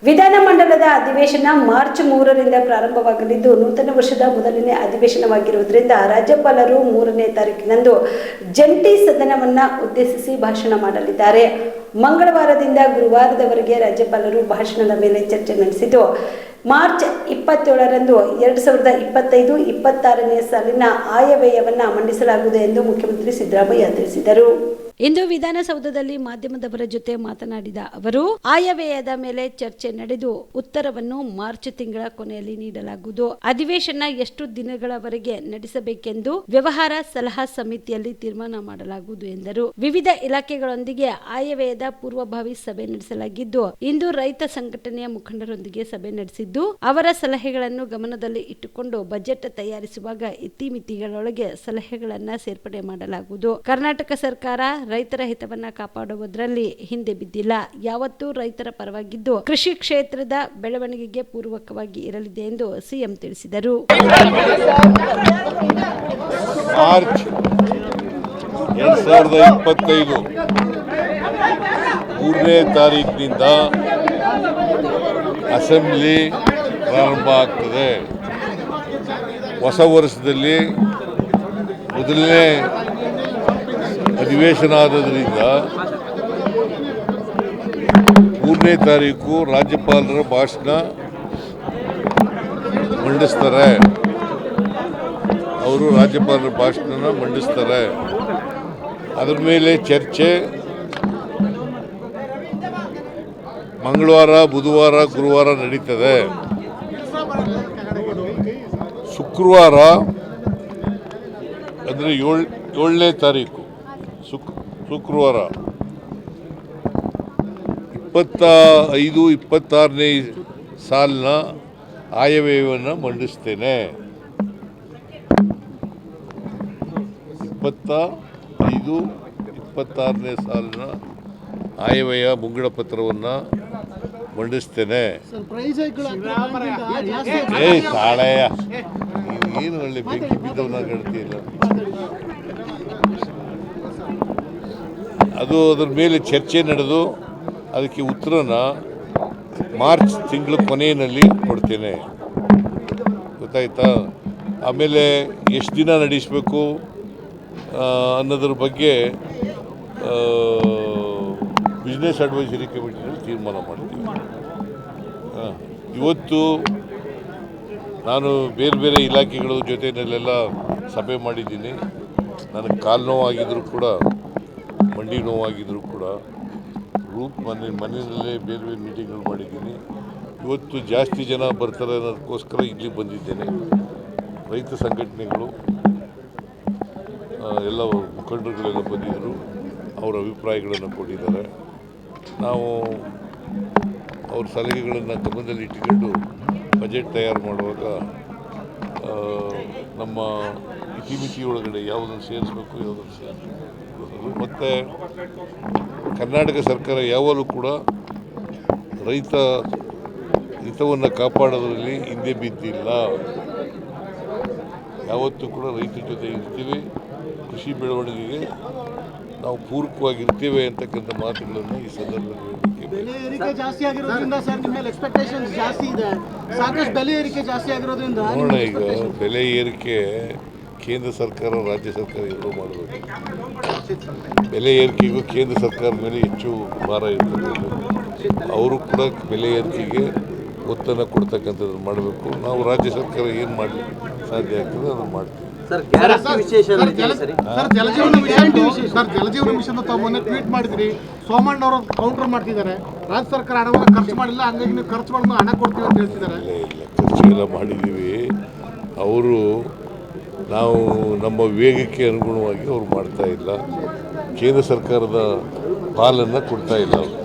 ವಿಧಾನಮಂಡಲದ ಅಧಿವೇಶನ ಮಾರ್ಚ್ 3ರಿಂದ ಪ್ರಾರಂಭವಾಗಲಿದ್ದು ನೂತನ ವರ್ಷದ ಮೊದಲನೇ ಅಧಿವೇಶನವಾಗಿರುವುದರಿಂದ ರಾಜ್ಯಪಾಲರು 3ನೇ ತಾರೀಕಿನಂದು ಜಂಟಿ ಸದನವನ್ನು ಉದ್ದೇಶಿಸಿ ಭಾಷಣ ಮಾಡಲಿದ್ದಾರೆ. ಮಂಗಳವಾರದಿಂದ ಗುರುವಾರದವರೆಗೆ ರಾಜ್ಯಪಾಲರು ಭಾಷಣದ ಮೇಲೆ ಚರ್ಚೆ ನಡೆಸಿದ್ದು ಮಾರ್ಚ್ 27ರಂದು 2025-26ನೇ ಸಾಲಿನ ಆಯವ್ಯಯವನ್ನು ಮಂಡಿಸಲಾಗುವುದು ಎಂದು ಮುಖ್ಯಮಂತ್ರಿ ಸಿದ್ದರಾಮಯ್ಯ ತಿಳಿಸಿದರು. ಇಂದು ವಿಧಾನಸೌಧದಲ್ಲಿ ಮಾಧ್ಯಮದವರ ಜೊತೆ ಮಾತನಾಡಿದ ಅವರು, ಆಯವ್ಯಯದ ಮೇಲೆ ಚರ್ಚೆ ನಡೆದು ಉತ್ತರವನ್ನು ಮಾರ್ಚ್ ತಿಂಗಳ ಕೊನೆಯಲ್ಲಿ ನೀಡಲಾಗುವುದು. ಅಧಿವೇಶನ ಎಷ್ಟು ದಿನಗಳವರೆಗೆ ನಡೆಸಬೇಕೆಂದು ವ್ಯವಹಾರ ಸಲಹಾ ಸಮಿತಿಯಲ್ಲಿ ತೀರ್ಮಾನ ಮಾಡಲಾಗುವುದು ಎಂದರು. ವಿವಿಧ ಇಲಾಖೆಗಳೊಂದಿಗೆ ಆಯವ್ಯಯದ ಪೂರ್ವಭಾವಿ ಸಭೆ ನಡೆಸಲಾಗಿದ್ದು, ಇಂದು ರೈತ ಸಂಘಟನೆಯ ಮುಖಂಡರೊಂದಿಗೆ ಸಭೆ ನಡೆಸಿದ್ದು, ಅವರ ಸಲಹೆಗಳನ್ನು ಗಮನದಲ್ಲಿ ಇಟ್ಟುಕೊಂಡು ಬಜೆಟ್ ತಯಾರಿಸುವಾಗ ಇತಿಮಿತಿಗಳೊಳಗೆ ಸಲಹೆಗಳನ್ನು ಸೇರ್ಪಡೆ ಮಾಡಲಾಗುವುದು. ಕರ್ನಾಟಕ ಸರ್ಕಾರ ರೈತರ ಹಿತವನ್ನ ಕಾಪಾಡುವುದರಲ್ಲಿ ಹಿಂದೆ ಬಿದ್ದಿಲ್ಲ. ಯಾವತ್ತೂ ರೈತರ ಪರವಾಗಿದ್ದು ಕೃಷಿ ಕ್ಷೇತ್ರದ ಬೆಳವಣಿಗೆಗೆ ಪೂರಕವಾಗಿ ಇರಲಿದೆ ಎಂದು ಸಿಎಂ ತಿಳಿಸಿದರು. ಮಾರ್ಚ್ 2025 3ನೇ ತಾರೀಕಿನಿಂದ ಅಸೆಂಬ್ಲಿ ಪ್ರಾರಂಭ ಆಗ್ತದೆ. ಹೊಸ ವರ್ಷದಲ್ಲಿ ಮೊದಲನೇ ಅಧಿವೇಶನ ಆದದ್ರಿಂದ 3ನೇ ತಾರೀಕು ರಾಜ್ಯಪಾಲರ ಭಾಷಣ ಮಂಡಿಸ್ತಾರೆ. ಅವರು ರಾಜ್ಯಪಾಲರ ಭಾಷಣ ಮಂಡಿಸ್ತಾರೆ. ಅದರ ಮೇಲೆ ಚರ್ಚೆ ಮಂಗಳವಾರ, ಬುಧವಾರ, ಗುರುವಾರ ನಡೀತದೆ. ಶುಕ್ರವಾರ ಅಂದರೆ 7ನೇ ತಾರೀಕು ಶುಕ್ರವಾರ 25-26ನೇ ಸಾಲಿನ ಆಯವ್ಯಯವನ್ನು ಮಂಡಿಸ್ತೇನೆ. 25-26ನೇ ಸಾಲಿನ ಆಯವ್ಯಯ ಮುಂಗಡ ಪತ್ರವನ್ನು ಮಂಡಿಸ್ತೇನೆ. ತಾಳೆಯ ಏನು ಒಳ್ಳೆ ಬೆಂಕಿ ಬಿದ್ದವನ್ನ ಗಡ್ತಿಲ್ಲ. ಅದರ ಮೇಲೆ ಚರ್ಚೆ ನಡೆದು ಅದಕ್ಕೆ ಉತ್ತರನ ಮಾರ್ಚ್ ತಿಂಗಳ ಕೊನೆಯಲ್ಲಿ ಕೊಡ್ತೇನೆ. ಗೊತ್ತಾಯ್ತಾ? ಆಮೇಲೆ ಎಷ್ಟು ದಿನ ನಡೆಸಬೇಕು ಅನ್ನೋದ್ರ ಬಗ್ಗೆ ಬಿಸ್ನೆಸ್ ಅಡ್ವೈಸರಿ ಕಮಿಟಿನಲ್ಲಿ ತೀರ್ಮಾನ ಮಾಡ್ತೀವಿ. ಇವತ್ತು ನಾನು ಬೇರೆ ಬೇರೆ ಇಲಾಖೆಗಳ ಜೊತೆಯಲ್ಲೆಲ್ಲ ಸಭೆ ಮಾಡಿದ್ದೀನಿ. ನನಗೆ ಕಾಲು ನೋವಾಗಿದ್ದರೂ ಕೂಡ, ಮಂಡಿ ನೋವಾಗಿದ್ದರೂ ಕೂಡ ಮನೆಯಲ್ಲೇ ಬೇರೆ ಬೇರೆ ಮೀಟಿಂಗ್ಗಳು ಮಾಡಿದ್ದೀನಿ. ಇವತ್ತು ಜಾಸ್ತಿ ಜನ ಬರ್ತಾರೆ ಅನ್ನೋದಕ್ಕೋಸ್ಕರ ಇಲ್ಲಿ ಬಂದಿದ್ದೇನೆ. ರೈತ ಸಂಘಟನೆಗಳು ಎಲ್ಲ ಮುಖಂಡರುಗಳೆಲ್ಲ ಬಂದಿದ್ದರು. ಅವರ ಅಭಿಪ್ರಾಯಗಳನ್ನು ಕೊಟ್ಟಿದ್ದಾರೆ. ನಾವು ಅವ್ರ ಸಲಹೆಗಳನ್ನು ಗಮನದಲ್ಲಿ ಇಟ್ಟುಕೊಂಡು ಬಜೆಟ್ ತಯಾರು ಮಾಡುವಾಗ ನಮ್ಮ ಇತಿಮಿತಿಯೊಳಗಡೆ ಯಾವುದನ್ನು ಸೇರಿಸಬೇಕು, ಯಾವುದನ್ನು ಸೇರಿಸಬೇಕು. ಮತ್ತು ಕರ್ನಾಟಕ ಸರ್ಕಾರ ಯಾವಾಗಲೂ ಕೂಡ ರೈತ ಹಿತವನ್ನು ಕಾಪಾಡೋದ್ರಲ್ಲಿ ಹಿಂದೆ ಬಿದ್ದಿಲ್ಲ. ಯಾವತ್ತೂ ಕೂಡ ರೈತರ ಜೊತೆ ಇರ್ತೀವಿ. ಕೃಷಿ ಬೆಳವಣಿಗೆಗೆ ನಾವು ಪೂರಕವಾಗಿರ್ತೇವೆ ಅಂತಕ್ಕಂಥ ಮಾತುಗಳನ್ನು ಈ ಸಂದರ್ಭದಲ್ಲಿ ಬೆಲೆ ಏರಿಕೆ ಜಾಸ್ತಿ ಆಗಿರೋದ್ರಿಂದ ಸರ್ ನಿಮ್ಮ ಮೇಲೆ ಎಕ್ಸ್ಪೆಕ್ಟೇಷನ್ಸ್ ಜಾಸ್ತಿ ಇದೆ. ಸಾಕಷ್ಟು ಬೆಲೆ ಏರಿಕೆ ಜಾಸ್ತಿ ಆಗಿರೋದ್ರಿಂದ ನೋಡೋಣ. ಈಗ ಬೆಲೆ ಏರಿಕೆ ಕೇಂದ್ರ ಸರ್ಕಾರ, ರಾಜ್ಯ ಸರ್ಕಾರ ಎರಡೂ ಮಾಡಬೇಕು. ಬೆಲೆ ಏರಿಕೆಗೂ ಕೇಂದ್ರ ಸರ್ಕಾರದ ಮೇಲೆ ಹೆಚ್ಚು ಭಾರ ಇರ್ತಕ್ಕಂಥದ್ದು. ಅವರು ಕೂಡ ಬೆಲೆ ಏರಿಕೆಗೆ ಒತ್ತನ್ನು ಕೊಡ್ತಕ್ಕಂಥದ್ದು ಮಾಡಬೇಕು. ನಾವು ರಾಜ್ಯ ಸರ್ಕಾರ ಏನು ಮಾಡಲಿಕ್ಕೆ ಸಾಧ್ಯ ಆಗ್ತದೆ ಅದನ್ನು ಮಾಡ್ತೀವಿ. ಜಲಜೀವನ ಮಿಷನ್ ತಾವು ಮೊನ್ನೆ ಟ್ವೀಟ್ ಮಾಡಿದ್ರಿ. ಸೋಮಣ್ಣ ಅವರು ಕೌಂಟರ್ ಮಾಡ್ತಿದ್ದಾರೆ. ರಾಜ್ಯ ಸರ್ಕಾರ ಹಣವನ್ನು ಖರ್ಚು ಮಾಡಿಲ್ಲ, ಹಂಗಾಗಿ ನೀವು ಖರ್ಚು ಮಾಡಿದ ಹಣ ಕೊಡ್ತೀವಿ ಅಂತ ಹೇಳ್ತಿದ್ದಾರೆ. ಇಲ್ಲ, ಖರ್ಚು ಎಲ್ಲ ಮಾಡಿದ್ದೀವಿ. ಅವರು ನಾವು ನಮ್ಮ ವೇಗಕ್ಕೆ ಅನುಗುಣವಾಗಿ ಅವ್ರು ಮಾಡ್ತಾ ಇಲ್ಲ. ಕೇಂದ್ರ ಸರ್ಕಾರದ ಪಾಲನ್ನು ಕೊಡ್ತಾ ಇಲ್ಲ ಅವರು.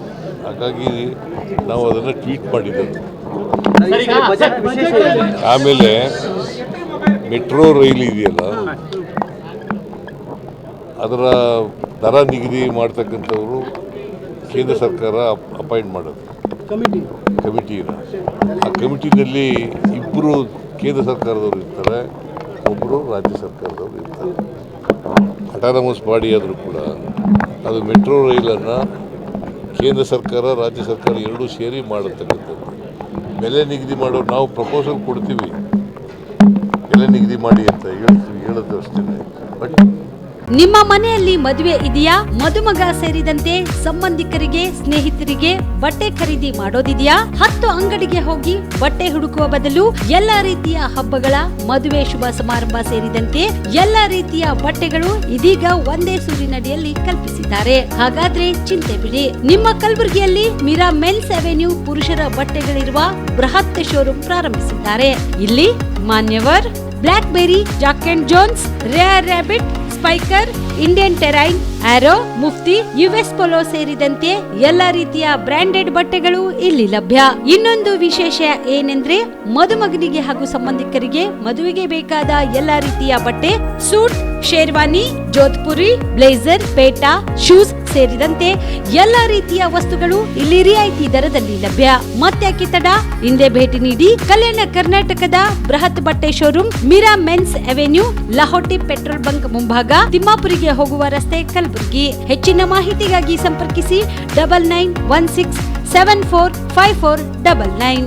ಹಾಗಾಗಿ ನಾವು ಅದನ್ನು ಟ್ವೀಟ್ ಮಾಡಿದ್ದೆವು. ಆಮೇಲೆ ಮೆಟ್ರೋ ರೈಲ್ ಇದೆಯಲ್ಲ, ಅದರ ದರ ನಿಗದಿ ಮಾಡ್ತಕ್ಕಂಥವರು ಕೇಂದ್ರ ಸರ್ಕಾರ ಅಪಾಯಿಂಟ್ ಮಾಡೋದು ಕಮಿಟಿನ. ಆ ಕಮಿಟಿನಲ್ಲಿ ಇಬ್ಬರು ಕೇಂದ್ರ ಸರ್ಕಾರದವರು ಇರ್ತಾರೆ, ಒಬ್ಬರು ರಾಜ್ಯ ಸರ್ಕಾರದವರು ಇರ್ತಾರೆ. ಅಟಾನಮಸ್ ಬಾಡಿ ಆದರೂ ಕೂಡ ಅದು ಮೆಟ್ರೋ ರೈಲನ್ನು ಕೇಂದ್ರ ಸರ್ಕಾರ ರಾಜ್ಯ ಸರ್ಕಾರ ಎರಡೂ ಸೇರಿ ಮಾಡತಕ್ಕಂಥದ್ದು. ಬೆಲೆ ನಿಗದಿ ಮಾಡೋರು ನಾವು ಪ್ರಪೋಸಲ್ ಕೊಡ್ತೀವಿ, ಬೆಲೆ ನಿಗದಿ ಮಾಡಿ ಅಂತ ಹೇಳೋದು ಅಷ್ಟೇ. ಬಟ್ ನಿಮ್ಮ ಮನೆಯಲ್ಲಿ ಮದುವೆ ಇದೆಯಾ? ಮದುಮಗ ಸೇರಿದಂತೆ ಸಂಬಂಧಿಕರಿಗೆ, ಸ್ನೇಹಿತರಿಗೆ ಬಟ್ಟೆ ಖರೀದಿ ಮಾಡೋದಿದೆಯಾ? 10 ಅಂಗಡಿಗೆ ಹೋಗಿ ಬಟ್ಟೆ ಹುಡುಕುವ ಬದಲು ಎಲ್ಲಾ ರೀತಿಯ ಹಬ್ಬಗಳ, ಮದುವೆ, ಶುಭ ಸಮಾರಂಭ ಸೇರಿದಂತೆ ಎಲ್ಲಾ ರೀತಿಯ ಬಟ್ಟೆಗಳು ಇದೀಗ ಒಂದೇ ಸೂರಿನಡಿಯಲ್ಲಿ ಕಲ್ಪಿಸಿದ್ದಾರೆ. ಹಾಗಾದ್ರೆ ಚಿಂತೆ ಬಿಡಿ. ನಿಮ್ಮ ಕಲಬುರಗಿಯಲ್ಲಿ ಮೀರಾ ಮೆನ್ಸ್ ಅವೆನ್ಯೂ ಪುರುಷರ ಬಟ್ಟೆಗಳಿರುವ ಬೃಹತ್ ಶೋರೂಮ್ ಪ್ರಾರಂಭಿಸಿದ್ದಾರೆ. ಇಲ್ಲಿ Manyavar, Blackberry, Jack and Jones, Rare Rabbit, Spykar, Indian Terrain, Arrow, Mufti, US Polo ಸೇರಿದಂತೆ ಎಲ್ಲ ರೀತಿಯ ಬ್ರಾಂಡೆಡ್ ಬಟ್ಟೆಗಳು ಇಲ್ಲಿ ಲಭ್ಯ. ಇನ್ನೊಂದು ವಿಶೇಷ ಏನೆಂದ್ರೆ ಮದುಮಗನಿಗೆ ಹಾಗೂ ಸಂಬಂಧಿಕರಿಗೆ ಮದುವೆಗೆ ಬೇಕಾದ ಎಲ್ಲ ರೀತಿಯ ಬಟ್ಟೆ, ಸೂಟ್, ಶೇರ್ವಾನಿ, ಜೋಧ್ಪುರಿ, ಬ್ಲೇಸರ್, ಪೇಟಾ, ಶೂಸ್ ಸೇರಿದಂತೆ ಎಲ್ಲ ರೀತಿಯ ವಸ್ತುಗಳು ಇಲ್ಲಿ ರಿಯಾಯಿತಿ ದರದಲ್ಲಿ ಲಭ್ಯ. ಮತ್ತ್ಯಾಕೆ ತಡ? ಹಿಂದೆ ಭೇಟಿ ನೀಡಿ. ಕಲ್ಯಾಣ ಕರ್ನಾಟಕದ ಬೃಹತ್ ಬಟ್ಟೆ showroom Meera men's avenue, Lahoti petrol bunk ಮುಂಭಾಗ, ತಿಮ್ಮಾಪುರಿಗೆ ಹೋಗುವ ರಸ್ತೆ, ಕಲಬುರಗಿ. ಹೆಚ್ಚಿನ ಮಾಹಿತಿಗಾಗಿ ಸಂಪರ್ಕಿಸಿ 9916745499.